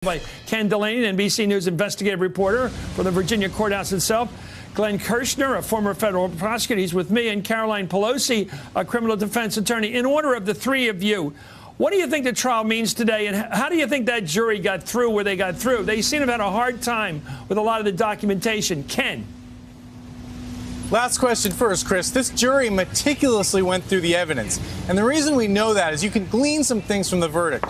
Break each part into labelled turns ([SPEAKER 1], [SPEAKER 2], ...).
[SPEAKER 1] By Ken Delaney, NBC News investigative reporter for the Virginia courthouse itself. Glenn Kirshner, a former federal prosecutor, he's with me, and Caroline Pelosi, a criminal defense attorney. In order of the three of you, what do you think the trial means today, and how do you think that jury got through where they got through? They seem to have had a hard time with a lot of the documentation. Ken.
[SPEAKER 2] Last question first, Chris. This jury meticulously went through the evidence. And the reason we know that is you can glean some things from the verdict.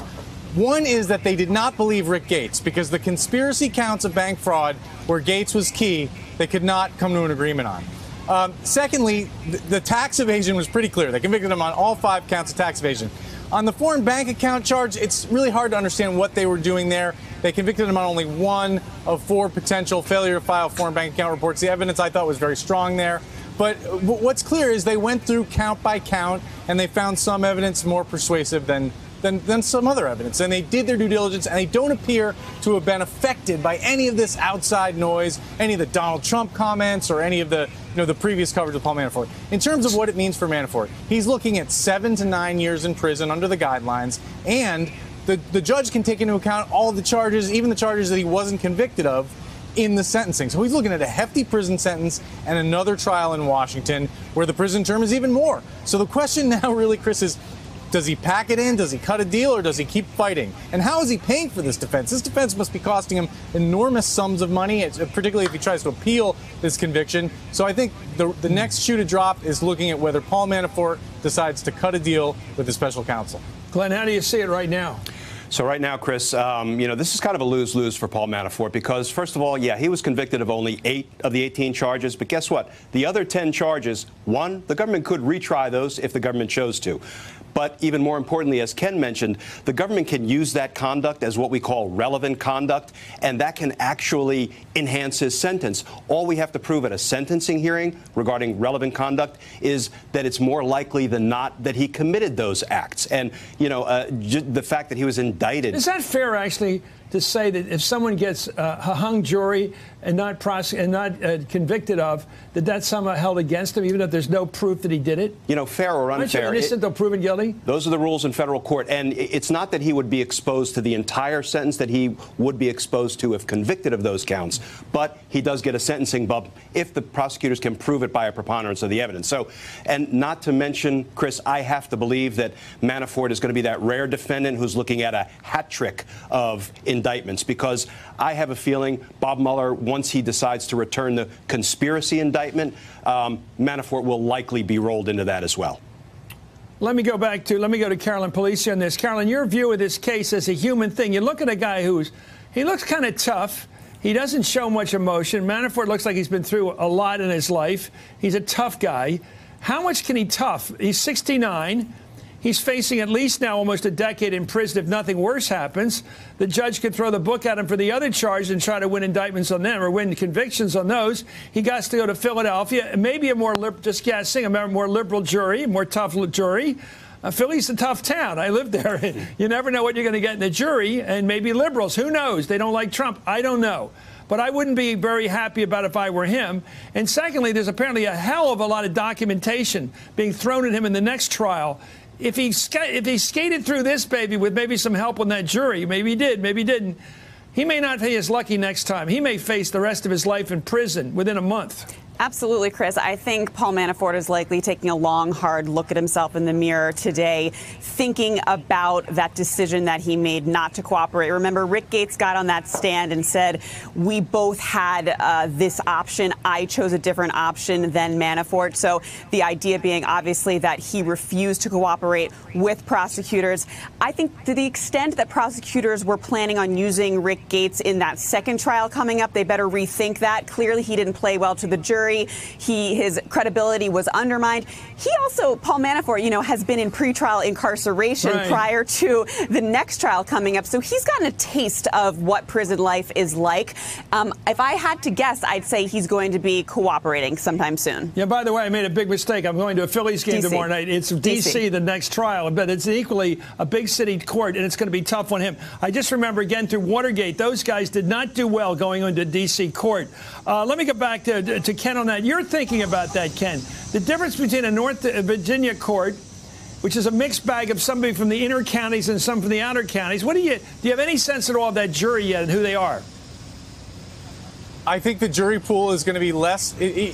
[SPEAKER 2] One is that they did not believe Rick Gates because the conspiracy counts of bank fraud where Gates was key, they could not come to an agreement on. Secondly, the tax evasion was pretty clear. They convicted him on all 5 counts of tax evasion. On the foreign bank account charge, it's really hard to understand what they were doing there. They convicted him on only 1 of 4 potential failure to file foreign bank account reports. The evidence I thought was very strong there. But what's clear is they went through count by count and they found some evidence more persuasive than some other evidence. And they did their due diligence, and they don't appear to have been affected by any of this outside noise, any of the Donald Trump comments, or any of the the previous coverage of Paul Manafort. In terms of what it means for Manafort, he's looking at 7 to 9 years in prison under the guidelines, and the judge can take into account all the charges, even the charges that he wasn't convicted of, in the sentencing. So he's looking at a hefty prison sentence and another trial in Washington where the prison term is even more. So the question now really, Chris, is does he pack it in? Does he cut a deal, or does he keep fighting? And how is he paying for this defense? This defense must be costing him enormous sums of money, particularly if he tries to appeal this conviction. So I think the next shoe to drop is looking at whether Paul Manafort decides to cut a deal with the special counsel.
[SPEAKER 1] Glenn, how do you see it right now?
[SPEAKER 3] So right now, Chris, this is kind of a lose-lose for Paul Manafort because, first of all, yeah, he was convicted of only 8 of the 18 charges. But guess what? The other 10 charges, one, the government could retry those if the government chose to. But even more importantly, as Ken mentioned, the government can use that conduct as what we call relevant conduct, and that can actually enhance his sentence. All we have to prove at a sentencing hearing regarding relevant conduct is that it's more likely than not that he committed those acts. And, the fact that he was indicted.
[SPEAKER 1] Is that fair, actually, to say that if someone gets a hung jury and not convicted of, that's somehow held against him, even if there's no proof that he did it?
[SPEAKER 3] Fair or unfair.
[SPEAKER 1] Aren't you innocent, though proven guilty?
[SPEAKER 3] Those are the rules in federal court. And it's not that he would be exposed to the entire sentence that he would be exposed to if convicted of those counts. But he does get a sentencing bump if the prosecutors can prove it by a preponderance of the evidence. So, and not to mention, Chris, I have to believe that Manafort is going to be that rare defendant who's looking at a hat trick of indictments, because I have a feeling Bob Mueller, once he decides to return the conspiracy indictment, Manafort will likely be rolled into that as well.
[SPEAKER 1] Let me go to Caroline Pelosi on this. Caroline, your view of this case as a human thing. You look at a guy he looks kind of tough. He doesn't show much emotion. Manafort looks like he's been through a lot in his life. He's a tough guy. How much can he tough? He's 69. He's facing at least now almost a decade in prison if nothing worse happens. The judge could throw the book at him for the other charge and try to win indictments on them or win convictions on those. He got to go to Philadelphia, maybe a more liberal jury, a more tough jury. Philly's a tough town. I lived there. You never know what you're going to get in the jury, and maybe liberals. Who knows? They don't like Trump. I don't know. But I wouldn't be very happy about it if I were him. And secondly, there's apparently a hell of a lot of documentation being thrown at him in the next trial. If he skated through this baby with maybe some help on that jury, maybe he did, maybe he didn't, he may not be as lucky next time. He may face the rest of his life in prison within a month.
[SPEAKER 4] Absolutely, Chris. I think Paul Manafort is likely taking a long, hard look at himself in the mirror today, thinking about that decision that he made not to cooperate. Remember, Rick Gates got on that stand and said, we both had this option. I chose a different option than Manafort. So the idea being, obviously, that he refused to cooperate with prosecutors. I think to the extent that prosecutors were planning on using Rick Gates in that second trial coming up, they better rethink that. Clearly, he didn't play well to the jury. His credibility was undermined. He also, Paul Manafort, has been in pretrial incarceration prior to the next trial coming up. So he's gotten a taste of what prison life is like. If I had to guess, I'd say he's going to be cooperating sometime soon.
[SPEAKER 1] Yeah, by the way, I made a big mistake. I'm going to a Phillies game tomorrow night. It's D.C., the next trial, but it's equally a big city court, and it's going to be tough on him. I just remember, again, through Watergate, those guys did not do well going into D.C. court. Let me get back to Ken on that. You're thinking about that, Ken. The difference between a North Virginia court which is a mixed bag of somebody from the inner counties and some from the outer counties. Do you have any sense at all of that jury yet and who they are?
[SPEAKER 2] I think the jury pool is going to be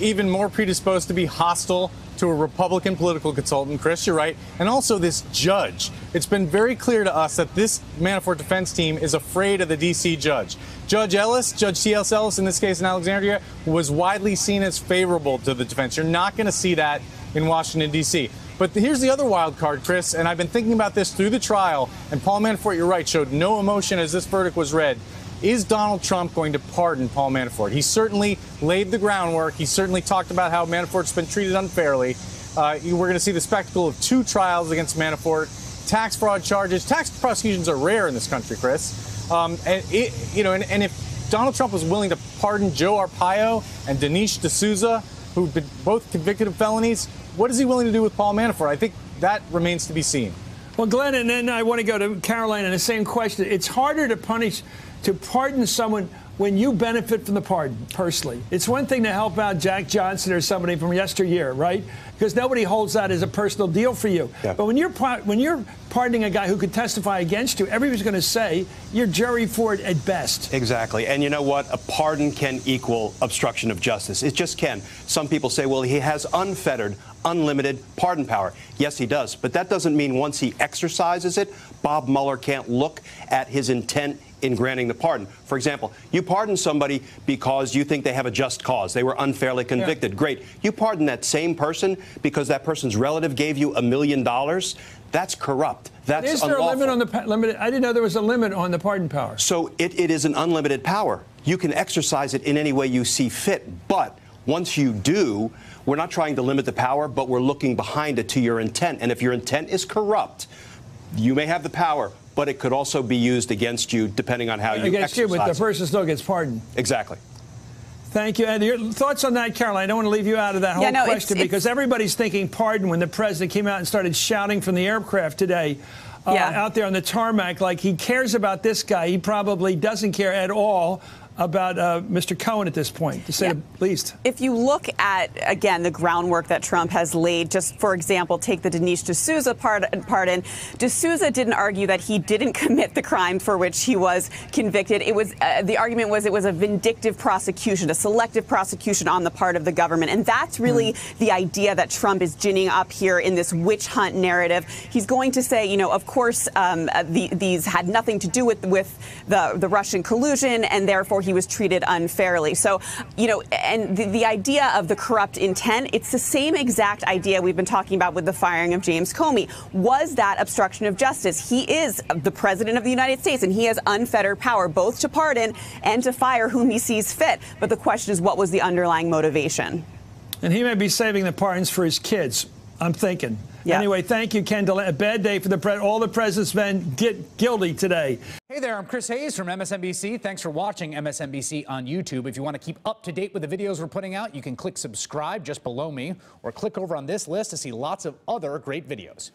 [SPEAKER 2] even more predisposed to be hostile to a Republican political consultant. Chris, you're right. And also this judge. It's been very clear to us that this Manafort defense team is afraid of the D.C. judge. Judge Ellis, Judge T.S. Ellis, in this case in Alexandria, was widely seen as favorable to the defense. You're not going to see that in Washington, D.C. But here's the other wild card, Chris, and I've been thinking about this through the trial, and Paul Manafort, you're right, showed no emotion as this verdict was read. Is Donald Trump going to pardon Paul Manafort? He certainly laid the groundwork. He certainly talked about how Manafort's been treated unfairly. We're going to see the spectacle of 2 trials against Manafort, tax fraud charges. Tax prosecutions are rare in this country, Chris. And if Donald Trump was willing to pardon Joe Arpaio and Dinesh D'Souza, who've been both convicted of felonies, what is he willing to do with Paul Manafort? I think that remains to be seen.
[SPEAKER 1] Well, Glenn, and then I want to go to Caroline and the same question. It's harder to pardon someone when you benefit from the pardon personally. It's one thing to help out Jack Johnson or somebody from yesteryear, right? Because nobody holds that as a personal deal for you. Yeah. But when you're pardoning a guy who could testify against you, everybody's going to say you're Jerry Ford at best.
[SPEAKER 3] Exactly. And you know what? A pardon can equal obstruction of justice. It just can. Some people say, well, he has unfettered, unlimited pardon power. Yes, he does. But that doesn't mean once he exercises it, Bob Mueller can't look at his intent in granting the pardon. For example, you pardon somebody because you think they have a just cause. They were unfairly convicted. Yeah. Great. You pardon that same person because that person's relative gave you $1 million. That's corrupt. That's
[SPEAKER 1] Is there
[SPEAKER 3] unlawful.
[SPEAKER 1] a limit on the limit? I didn't know there was a limit on the pardon power.
[SPEAKER 3] So it is an unlimited power. You can exercise it in any way you see fit. But once you do, we're not trying to limit the power, but we're looking behind it to your intent. And if your intent is corrupt, you may have the power, but it could also be used against you depending on how you
[SPEAKER 1] against
[SPEAKER 3] exercise
[SPEAKER 1] you, but the person still gets pardoned.
[SPEAKER 3] Exactly.
[SPEAKER 1] Thank you. And your thoughts on that, Caroline? I don't want to leave you out of that whole question because everybody's thinking pardon when the president came out and started shouting from the aircraft today out there on the tarmac like he cares about this guy. He probably doesn't care at all about Mr. Cohen at this point, to say the least.
[SPEAKER 4] If you look at, again, the groundwork that Trump has laid, just for example, take the Dinesh D'Souza pardon. D'Souza didn't argue that he didn't commit the crime for which he was convicted. It was the argument was it was a vindictive prosecution, a selective prosecution on the part of the government. And that's really the idea that Trump is ginning up here in this witch hunt narrative. He's going to say, you know, of course, these had nothing to do with the Russian collusion, and therefore he was treated unfairly. So, you know, and the idea of the corrupt intent, it's the same exact idea we've been talking about with the firing of James Comey. Was that obstruction of justice? He is the president of the United States, and he has unfettered power both to pardon and to fire whom he sees fit. But the question is, what was the underlying motivation?
[SPEAKER 1] And he may be saving the pardons for his kids, I'm thinking. Yeah. Anyway, thank you, Kendall. A bad day for all the president's men get guilty today.
[SPEAKER 5] Hey there, I'm Chris Hayes from MSNBC. Thanks for watching MSNBC on YouTube. If you want to keep up to date with the videos we're putting out, you can click subscribe just below me or click over on this list to see lots of other great videos.